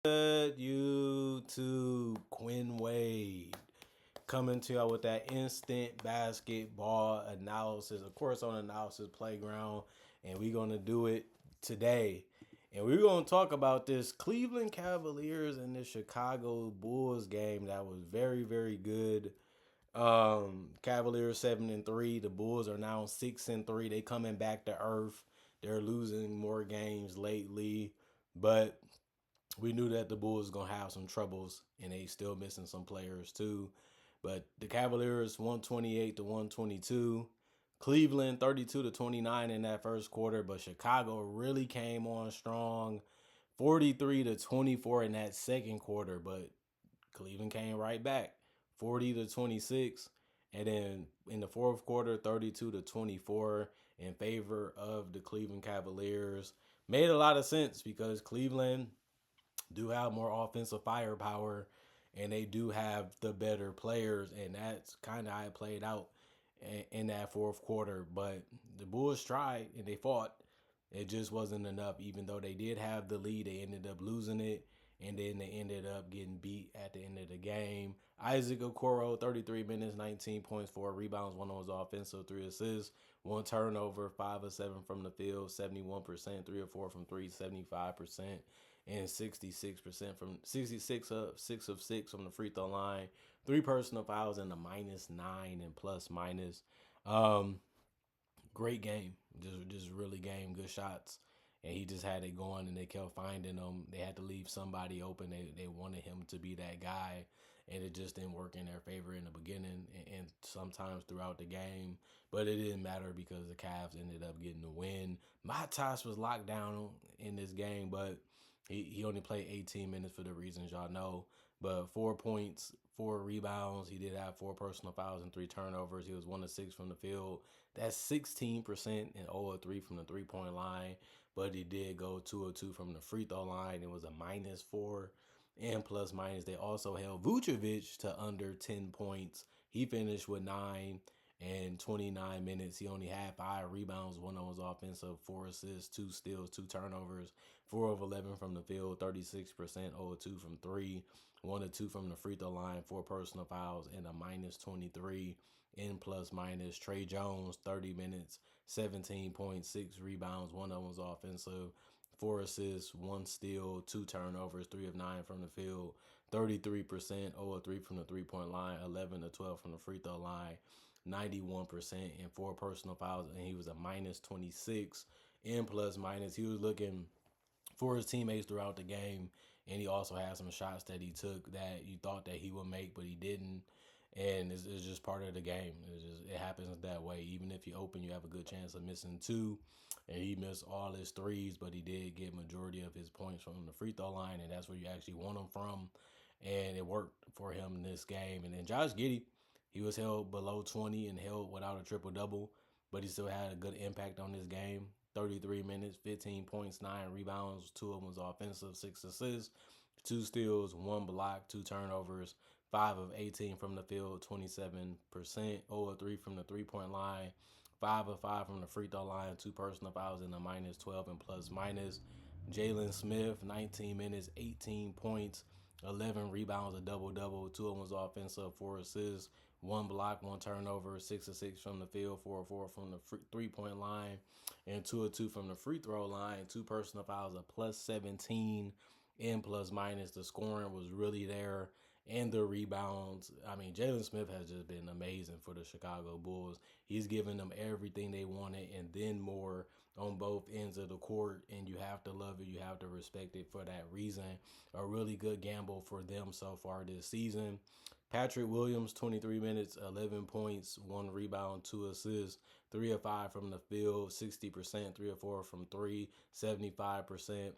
Good YouTube, Quinn Wade coming to y'all with that instant basketball analysis, of course, on Analysis Playground, and we're gonna do it today. And we're gonna talk about this Cleveland Cavaliers and the Chicago Bulls game that was very, very good. Cavaliers 7-3. The Bulls are now 6-3. They coming back to earth. They're losing more games lately, but we knew that the Bulls was gonna have some troubles, and they still missing some players too. But the Cavaliers 128-122, Cleveland 32-29 in that first quarter. But Chicago really came on strong, 43-24 in that second quarter. But Cleveland came right back, 40-26. And then in the fourth quarter, 32-24 in favor of the Cleveland Cavaliers. Made a lot of sense because Cleveland do have more offensive firepower and they do have the better players, and that's kind of how it played out in that fourth quarter. But the Bulls tried and they fought. It just wasn't enough. Even though they did have the lead, they ended up losing it, and then they ended up getting beat at the end of the game. Isaac Okoro, 33 minutes, 19 points, 4 rebounds, 1 on his offensive, 3 assists, 1 turnover, 5 of 7 from the field, 71%, 3 of 4 from 3, 75%, and 66% from 66 of 6 from the free throw line. 3 personal fouls and a -9 and plus minus. Great game, just really game, good shots, and he just had it going, and they kept finding him. They had to leave somebody open. They wanted him to be that guy, and it just didn't work in their favor in the beginning and sometimes throughout the game. But it didn't matter because the Cavs ended up getting the win. Matas was locked down in this game, but he only played 18 minutes for the reasons y'all know. But 4 points, 4 rebounds. He did have 4 personal fouls and 3 turnovers. He was 1 of 6 from the field. That's 16% and 0 of 3 from the 3-point line. But he did go 2 of 2 from the free throw line. It was a -4 and plus minus. They also held Vucevic to under 10 points. He finished with 9 and 29 minutes. He only had 5 rebounds, 1 on his offensive, 4 assists, 2 steals, 2 turnovers, 4 of 11 from the field, 36%, 0 of 2 from 3, 1 of 2 from the free throw line, 4 personal fouls, and a -23 in plus minus. Trey Jones, 30 minutes, 17 points, 6 rebounds, 1 of them was offensive, 4 assists, 1 steal, 2 turnovers, 3 of 9 from the field, 33%, 0 of 3 from the 3-point line, 11 of 12 from the free throw line, 91%, and 4 personal fouls, and he was a -26 in plus minus. He was looking for his teammates throughout the game, and he also had some shots that he took that you thought that he would make, but he didn't. And it's just part of the game. It happens that way. Even if you open, you have a good chance of missing 2. And he missed all his threes, but he did get majority of his points from the free throw line, and that's where you actually want them from. And it worked for him in this game. And then Josh Giddey, he was held below 20 and held without a triple-double, but he still had a good impact on this game. 33 minutes, 15 points, 9 rebounds, 2 of them was offensive, 6 assists, 2 steals, 1 block, 2 turnovers, 5 of 18 from the field, 27%, 0 of 3 from the 3-point line, 5 of 5 from the free throw line, 2 personal fouls, and a -12 and plus minus. Jalen Smith, 19 minutes, 18 points, 11 rebounds, a double-double, 2 of them was offensive, 4 assists, 1 block, 1 turnover, 6 of 6 from the field, 4 of 4 from the 3-point line, and 2 of 2 from the free throw line, 2 personal fouls, a plus 17 in plus minus. The scoring was really there, and the rebounds. I mean, Jalen Smith has just been amazing for the Chicago Bulls. He's given them everything they wanted and then more on both ends of the court, and you have to love it. You have to respect it for that reason. A really good gamble for them so far this season. Patrick Williams, 23 minutes, 11 points, 1 rebound, 2 assists, 3 of 5 from the field, 60%, 3 of 4 from 3, 75%.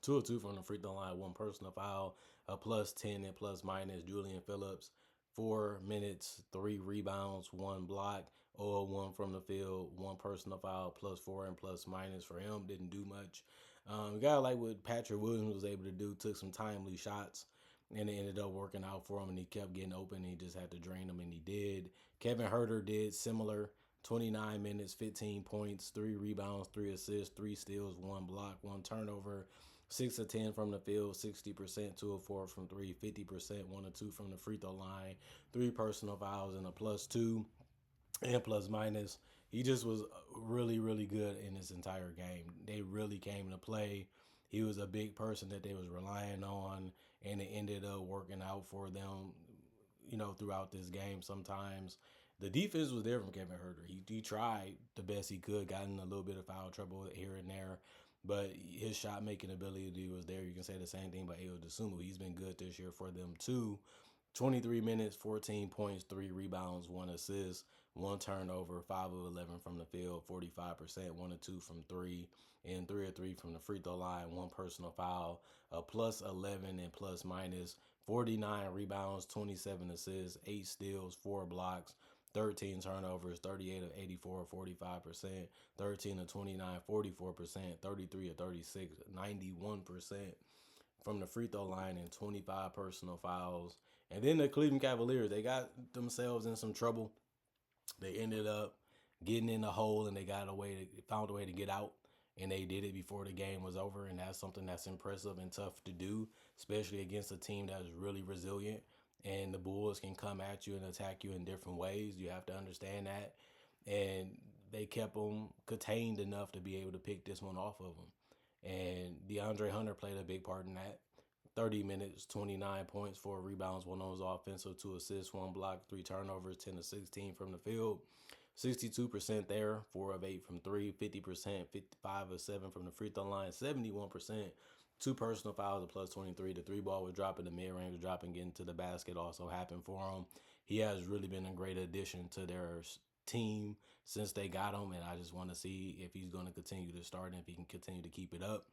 2 of 2 from the free throw line, 1 personal foul, a plus 10 and plus minus. Julian Phillips, 4 minutes, 3 rebounds, 1 block, 0 of 1 from the field, 1 personal foul, plus 4 and plus minus for him. Didn't do much. Guy like what Patrick Williams was able to do, took some timely shots, and it ended up working out for him, and he kept getting open, and he just had to drain them, and he did. Kevin Huerter did similar. 29 minutes, 15 points, 3 rebounds, 3 assists, 3 steals, 1 block, 1 turnover, 6 of 10 from the field, 60%, 2 of 4 from three, 50%, 1 of 2 from the free throw line, 3 personal fouls, and a +2 and plus minus. He just was really, really good in this entire game. They really came to play. He was a big person that they was relying on, and it ended up working out for them, throughout this game sometimes. The defense was there from Kevin Herter. He tried the best he could, got in a little bit of foul trouble here and there, but his shot making ability was there. You can say the same thing about Ayo Dosunmu. He's been good this year for them too. 23 minutes, 14 points, 3 rebounds, 1 assist, 1 turnover, 5 of 11 from the field, 45%, 1 of 2 from 3, and 3 of 3 from the free throw line, 1 personal foul, a +11 and plus minus, 49 rebounds, 27 assists, 8 steals, 4 blocks, 13 turnovers, 38 of 84, 45%, 13 of 29, 44%, 33 of 36, 91% from the free throw line, and 25 personal fouls. And then the Cleveland Cavaliers, they got themselves in some trouble. They ended up getting in the hole, and they found a way to get out. And they did it before the game was over, and that's something that's impressive and tough to do, especially against a team that is really resilient. And the Bulls can come at you and attack you in different ways. You have to understand that. And they kept them contained enough to be able to pick this one off of them. And DeAndre Hunter played a big part in that. 30 minutes, 29 points, 4 rebounds, 1 on his offensive, 2 assists, 1 block, 3 turnovers, 10 to 16 from the field. 62% there, 4 of 8 from 3, 50%, 55 of 7 from the free throw line, 71%, 2 personal fouls, a +23. The 3 ball was dropping, the mid range was dropping, getting to the basket also happened for him. He has really been a great addition to their team since they got him, and I just want to see if he's going to continue to start and if he can continue to keep it up.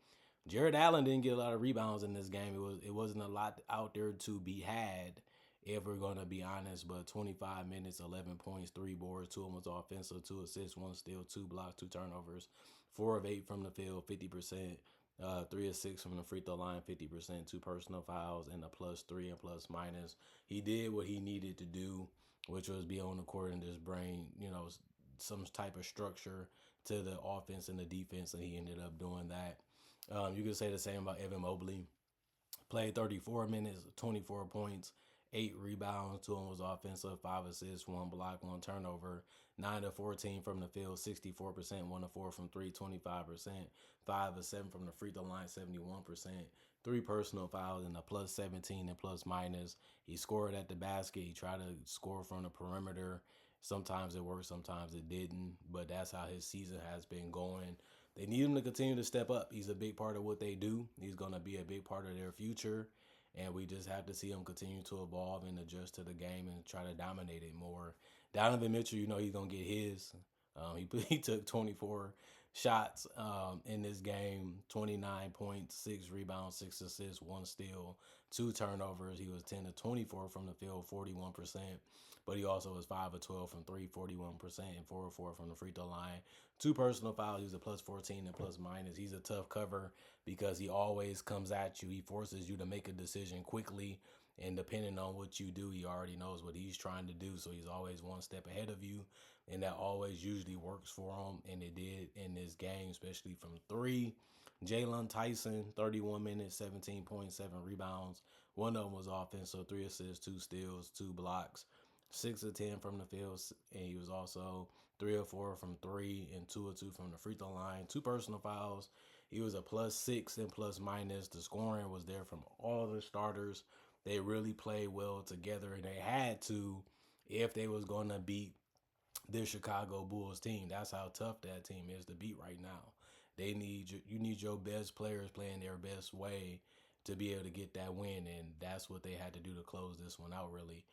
Jared Allen didn't get a lot of rebounds in this game. It wasn't a lot out there to be had, if we're going to be honest. But 25 minutes, 11 points, 3 boards, 2 of them was offensive, 2 assists, 1 steal, 2 blocks, 2 turnovers, 4 of 8 from the field, 50%, 3 of 6 from the free throw line, 50%, 2 personal fouls, and a +3 and plus minus. He did what he needed to do, which was be on the court and just bring, some type of structure to the offense and the defense, and he ended up doing that. You could say the same about Evan Mobley. Played 34 minutes, 24 points, 8 rebounds, 2 of them was offensive, 5 assists, 1 block, 1 turnover, 9 of 14 from the field, 64%, 1 of 4 from 3, 25%, 5 of 7 from the free throw line, 71%, 3 personal fouls, and a +17 and plus minus. He scored at the basket. He tried to score from the perimeter. Sometimes it worked, sometimes it didn't, but that's how his season has been going. They need him to continue to step up. He's a big part of what they do. He's going to be a big part of their future. And we just have to see him continue to evolve and adjust to the game and try to dominate it more. Donovan Mitchell, he's going to get his. He took 24 shots in this game, 29 points, 6 rebounds, 6 assists, 1 steal, 2 turnovers. He was 10 to 24 from the field, 41%. But he also was 5 of 12 from 3, 41%, and 4 of 4 from the free throw line. 2 personal fouls. He was a +14 and plus minus. He's a tough cover because he always comes at you. He forces you to make a decision quickly. And depending on what you do, he already knows what he's trying to do. So he's always one step ahead of you. And that always usually works for him. And it did in this game, especially from 3. Jalen Tyson, 31 minutes, 17.7 rebounds. 1 of them was offensive, 3 assists, 2 steals, 2 blocks. 6 of 10 from the field, and he was also 3 of 4 from 3 and 2 of 2 from the free throw line. 2 personal fouls. He was a +6 and plus minus. The scoring was there from all the starters. They really played well together, and they had to if they was going to beat this Chicago Bulls team. That's how tough that team is to beat right now. You need your best players playing their best way to be able to get that win, and that's what they had to do to close this one out, really.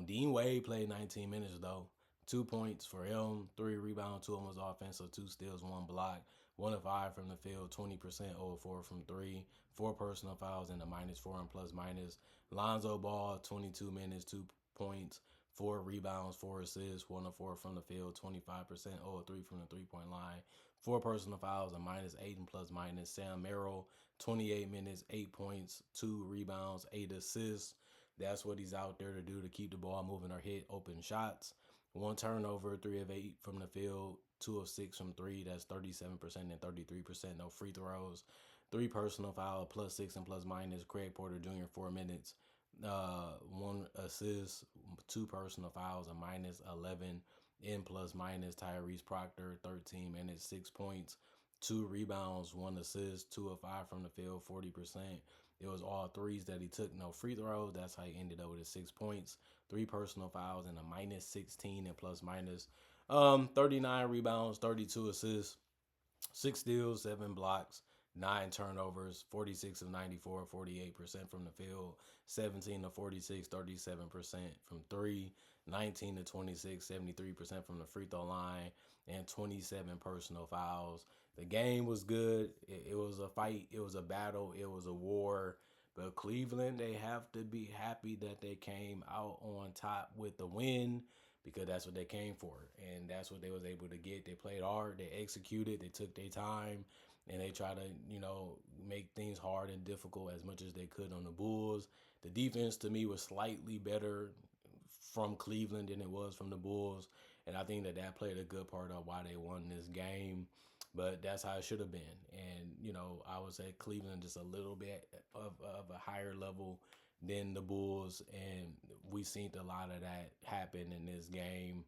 Dean Wade played 19 minutes, though. 2 points for him, 3 rebounds, 2 of them was offensive, 2 steals, 1 block, 1 of 5 from the field, 20%, 0 of 4 from 3, 4 personal fouls, and a -4 and plus minus. Lonzo Ball, 22 minutes, 2 points, 4 rebounds, 4 assists, 1 of 4 from the field, 25%, 0 of 3 from the three-point line, 4 personal fouls, a -8 and plus minus. Sam Merrill, 28 minutes, 8 points, 2 rebounds, 8 assists. That's what he's out there to do, to keep the ball moving or hit open shots. 1 turnover, 3 of 8 from the field, 2 of 6 from 3. That's 37% and 33%. No free throws. 3 personal foul, +6 and plus minus. Craig Porter Jr. 4 minutes, 1 assist, 2 personal fouls, a -11 in plus minus. Tyrese Proctor 13 minutes, 6 points, 2 rebounds, 1 assist, 2 of 5 from the field, 40%. It was all threes that he took, no free throws. That's how he ended up with his 6 points, 3 personal fouls, and a -16 in plus minus. 39 rebounds, 32 assists, 6 steals, 7 blocks, 9 turnovers, 46 of 94, 48% from the field, 17 to 46, 37% from 3, 19 to 26, 73% from the free throw line, and 27 personal fouls. The game was good. It was a fight. It was a battle. It was a war. But Cleveland, they have to be happy that they came out on top with the win, because that's what they came for, and that's what they was able to get. They played hard, they executed, they took their time, and they try to, make things hard and difficult as much as they could on the Bulls. The defense to me was slightly better from Cleveland than it was from the Bulls, and I think that that played a good part of why they won this game. But that's how it should have been. And, I would say Cleveland just a little bit of a higher level than the Bulls. And we seen a lot of that happen in this game.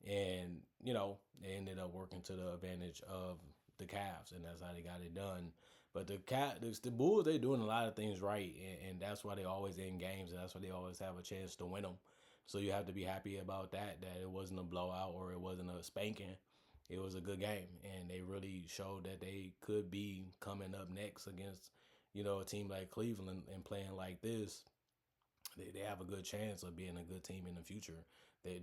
And, they ended up working to the advantage of the Cavs, and that's how they got it done. But the Bulls, they're doing a lot of things right, and that's why they always in games, and that's why they always have a chance to win them. So you have to be happy about that it wasn't a blowout or it wasn't a spanking. It was a good game, and they really showed that they could be coming up next against, a team like Cleveland, and playing like this. They have a good chance of being a good team in the future. They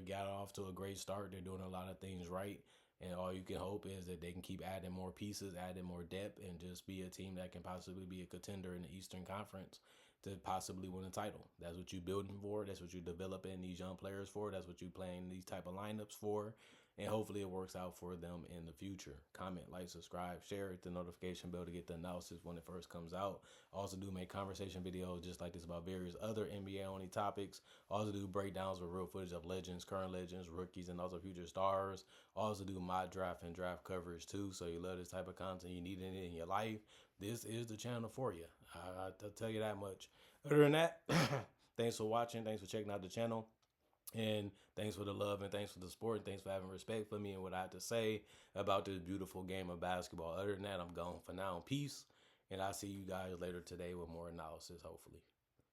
got off to a great start. They're doing a lot of things right, and all you can hope is that they can keep adding more pieces, adding more depth, and just be a team that can possibly be a contender in the Eastern Conference to possibly win a title. That's what you're building for. That's what you're developing these young players for. That's what you're playing these type of lineups for. And hopefully it works out for them in the future. Comment, like, subscribe, share, hit the notification bell to get the analysis when it first comes out. I also do make conversation videos just like this about various other NBA only topics. I also do breakdowns with real footage of legends, current legends, rookies, and also future stars. I also do mock draft and draft coverage too. So you love this type of content, you need it in your life, this is the channel for you. I'll tell you that much. Other than that, thanks for watching. Thanks for checking out the channel. And thanks for the love, and thanks for the support, and thanks for having respect for me and what I have to say about this beautiful game of basketball. Other than that, I'm gone for now. Peace. And I'll see you guys later today with more analysis, hopefully.